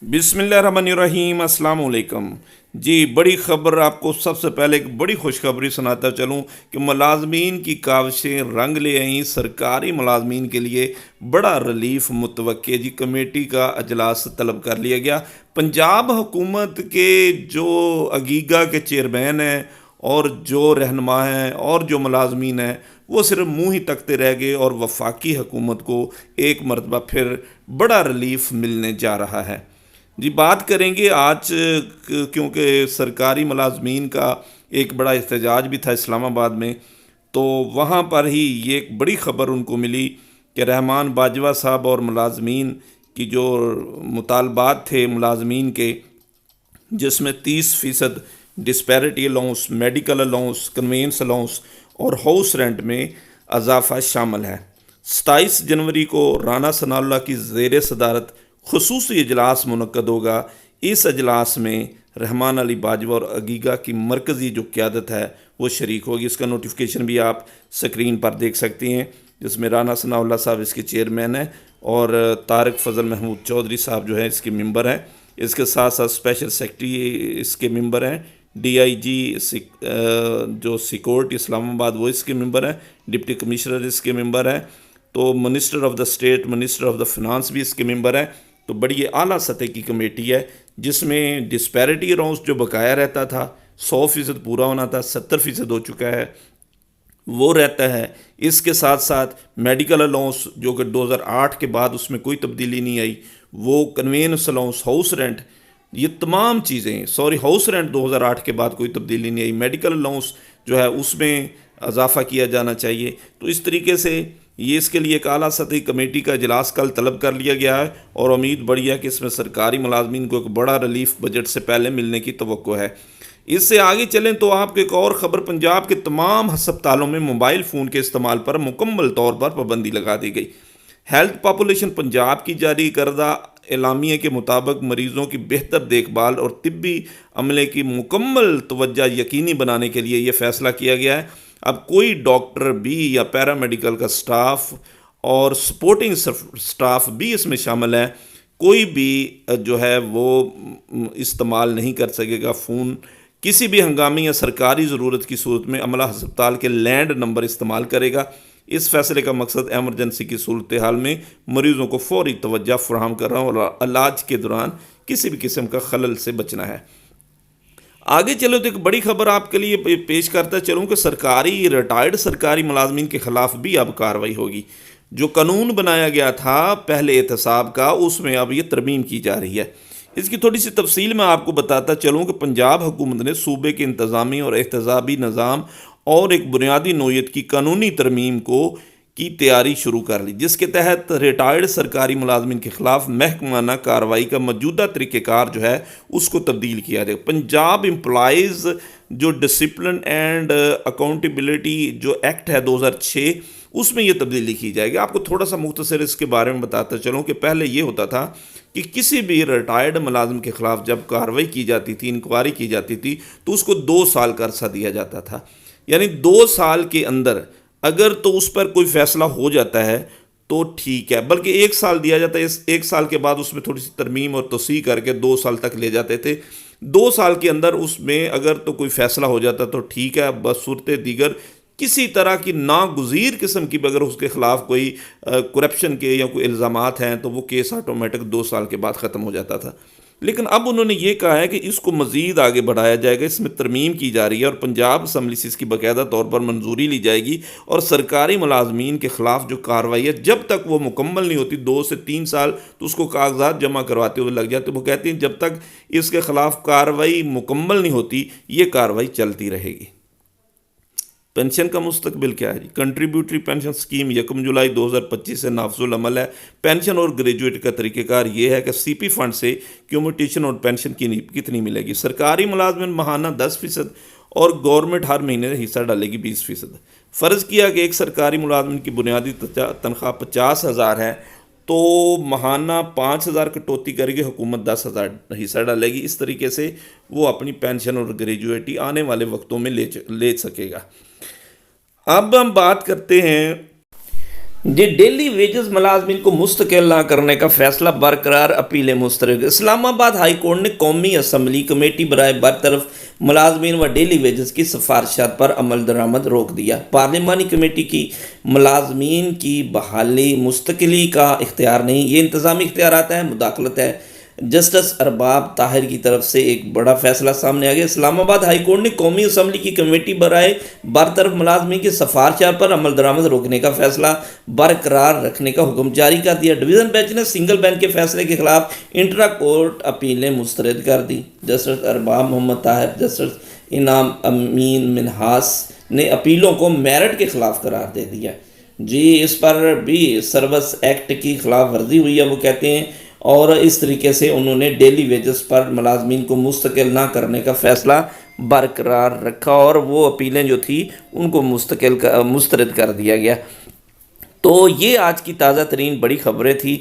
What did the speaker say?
बिस्मिल्लाहिर्रहमानिर्रहीम, अस्सलाम वालेकुम जी। बड़ी ख़बर आपको सबसे पहले एक बड़ी खुशखबरी सुनाता चलूँ कि मुलाजमीन की काविशें रंग ले आईं। सरकारी मुलाजमीन के लिए बड़ा रिलीफ मुतवक्के जी। कमेटी का अजलास तलब कर लिया गया। पंजाब हुकूमत के जो अगीगा के चेयरमैन हैं और जो रहनुमा हैं और जो मुलाजमीन हैं वो सिर्फ मुँह ही तकते रह गए और वफाकी हुकूमत को एक मरतबा फिर बड़ा रिलीफ मिलने जा रहा है जी। बात करेंगे आज क्योंकि सरकारी मुलाजमीन का एक बड़ा एहतजाज भी था इस्लामाबाद में, तो वहाँ पर ही ये एक बड़ी ख़बर उनको मिली कि रहमान बाजवा साहब और मुलाजमीन की जो मुतालबात थे मुलाजमीन के, जिसमें 30% disparity allowance, medical allowance, convince allowance और हाउस रेंट में इजाफा शामिल है। 27 जनवरी को राना सनाउल्लाह की ज़ेर सदारत खुसूसी इजलास मुनक्कद होगा। इस अजलास में रहमान अली बाजवा और अगीगा की मरकज़ी जो क़यादत है वो शरीक होगी। इसका नोटिफिकेशन भी आप स्क्रीन पर देख सकती हैं, जिसमें राना सनाउल्लाह साहब इसके चेयरमैन हैं और तारिक फ़ज़ल महमूद चौधरी साहब जो है इसके मेंबर हैं। इसके साथ साथ स्पेशल सेक्रेटरी इसके मेंबर हैं, DIG जो सिक्योरिटी इस्लामाबाद वो इसके मेंबर हैं, डिप्टी कमिश्नर इसके मेंबर हैं, तो minister of the state, minister of the finance भी इसके मेंबर हैं। तो बड़ी आला सतह की कमेटी है जिसमें डिस्पैरिटी अलाउंस जो बकाया रहता था 100% पूरा होना था, 70% हो चुका है, वो रहता है। इसके साथ साथ मेडिकल अलाउंस जो कि 2008 के बाद उसमें कोई तब्दीली नहीं आई, वो कन्वेंस अलाउंस, हाउस रेंट, ये तमाम चीज़ें, हाउस रेंट 2008 के बाद कोई तब्दीली नहीं आई, मेडिकल अलाउंस जो है उसमें इजाफा किया जाना चाहिए। तो इस तरीके से ये इसके लिए एक आला सतही कमेटी का इजलास कल तलब कर लिया गया है और उम्मीद बड़ी है कि इसमें सरकारी मुलाजमीन को एक बड़ा रिलीफ बजट से पहले मिलने की तवक्को है। इससे आगे चलें तो आपको एक और ख़बर, पंजाब के तमाम हस्पतालों में मोबाइल फ़ोन के इस्तेमाल पर मुकम्मल तौर पर पाबंदी लगा दी गई। हेल्थ पॉपुलेशन पंजाब की जारी करदा एलामिया के मुताबिक मरीज़ों की बेहतर देखभाल और तिब्बी अमले की मुकम्मल तवज्जो यकीनी बनाने के लिए यह फ़ैसला किया गया है। अब कोई डॉक्टर भी या पैरामेडिकल का स्टाफ और सपोर्टिंग स्टाफ भी इसमें शामिल है, कोई भी जो है वो इस्तेमाल नहीं कर सकेगा फ़ोन। किसी भी हंगामी या सरकारी ज़रूरत की सूरत में अमला हस्पताल के लैंड नंबर इस्तेमाल करेगा। इस फैसले का मकसद एमरजेंसी की सूरत हाल में मरीज़ों को फौरी तवज्जो फराहम करना और इलाज के दौरान किसी भी किस्म का खलल से बचना है। आगे चलो तो एक बड़ी खबर आपके लिए पेश करता चलूँ कि रिटायर्ड सरकारी मुलाजमीन के ख़िलाफ़ भी अब कार्रवाई होगी। जो कानून बनाया गया था पहले एहतसाब का, उसमें अब ये तरमीम की जा रही है। इसकी थोड़ी सी तफसील मैं आपको बताता चलूँ कि पंजाब हुकूमत ने सूबे के इंतज़ामी और एहतसाबी निज़ाम और एक बुनियादी नोयत की कानूनी तरमीम की तैयारी शुरू कर ली, जिसके तहत रिटायर्ड सरकारी मुलाजमीन के ख़िलाफ़ महकमाना कार्रवाई का मौजूदा तरीक़ेकार जो है उसको तब्दील किया जाएगा। पंजाब एम्प्लॉइज़ जो डिसिप्लिन एंड अकाउंटेबिलिटी जो एक्ट है 2006, उसमें ये तब्दीली की जाएगी। आपको थोड़ा सा मुख्तसर इसके बारे में बताता चलूँ कि पहले ये होता था कि किसी भी रिटायर्ड मुलाजिम के ख़िलाफ़ जब कार्रवाई की जाती थी, इंक्वायरी की जाती थी, तो उसको 2 साल का अरसा दिया जाता था। यानी 2 साल के अंदर अगर तो उस पर कोई फ़ैसला हो जाता है तो ठीक है, बल्कि 1 साल दिया जाता है। इस 1 साल के बाद उसमें थोड़ी सी तरमीम और तोसी करके 2 साल तक ले जाते थे। 2 साल के अंदर उसमें अगर तो कोई फ़ैसला हो जाता तो ठीक है, बस सूरत दीगर किसी तरह की नागुज़ीर किस्म की अगर उसके ख़िलाफ़ कोई करप्शन के या कोई इल्ज़ामात हैं तो वो केस ऑटोमेटिक 2 साल के बाद ख़त्म हो जाता था। लेकिन अब उन्होंने ये कहा है कि इसको मज़ीद आगे बढ़ाया जाएगा, इसमें तरमीम की जा रही है और पंजाब असम्बली से इसकी बाकायदा तौर पर मंजूरी ली जाएगी। और सरकारी मुलाजमीन के ख़िलाफ़ जो कार्रवाई है जब तक वो मुकम्मल नहीं होती, 2 से 3 साल तो उसको कागजात जमा करवाते हुए लग जाते। वो कहते हैं जब तक इसके ख़िलाफ़ कार्रवाई मुकम्मल नहीं होती ये कार्रवाई चलती रहेगी। पेंशन का मुस्तकबिल क्या है जी? कंट्रीब्यूटरी पेंशन स्कीम 1 जुलाई 2025 से नाफजुल अमल है। पेंशन और ग्रेजुएट का तरीक़ेकार ये है कि CP फंड से कम्यूटेशन और पेंशन कितनी मिलेगी। सरकारी मुलाजमिन माहाना 10% और गवर्नमेंट हर महीने हिस्सा डालेगी 20%। फ़र्ज़ किया कि एक सरकारी मुलाजमिन की बुनियादी तनख्वाह 50,000 है तो माहाना 5,000 कटौती करेगी, हुकूमत 10,000 हिस्सा डालेगी। इस तरीके से वो अपनी पेंशन और ग्रेजुएटी आने वाले वक्तों में ले सकेगा। अब हम बात करते हैं جی ڈیلی ویجز ملازمین کو مستقل نہ کرنے کا فیصلہ برقرار، اپیلیں مسترد۔ اسلام آباد ہائی کورٹ نے قومی اسمبلی کمیٹی برائے برطرف ملازمین و ڈیلی ویجز کی سفارشات پر عمل درآمد روک دیا۔ پارلیمانی کمیٹی کی ملازمین کی بحالی مستقلی کا اختیار نہیں، یہ انتظامی اختیارات ہیں، مداخلت ہے۔ جسٹس ارباب طاہر کی طرف سے ایک بڑا فیصلہ سامنے آ گیا۔ اسلام آباد ہائی کورٹ نے قومی اسمبلی کی کمیٹی برائے برطرف ملازمین کی سفارشات پر عمل درآمد روکنے کا فیصلہ برقرار رکھنے کا حکم جاری کر دیا۔ ڈویژن بینچ نے سنگل بینچ کے فیصلے کے خلاف انٹرا کورٹ اپیلیں مسترد کر دی۔ جسٹس ارباب محمد طاہر، جسٹس انعام امین منہاس نے اپیلوں کو میرٹ کے خلاف قرار دے دیا۔ جی اس پر بھی سروس ایکٹ کی خلاف ورزی ہوئی ہے وہ کہتے ہیں، اور اس طریقے سے انہوں نے ڈیلی ویجز پر ملازمین کو مستقل نہ کرنے کا فیصلہ برقرار رکھا، اور وہ اپیلیں جو تھی ان کو مسترد کر دیا گیا۔ تو یہ آج کی تازہ ترین بڑی خبریں تھی۔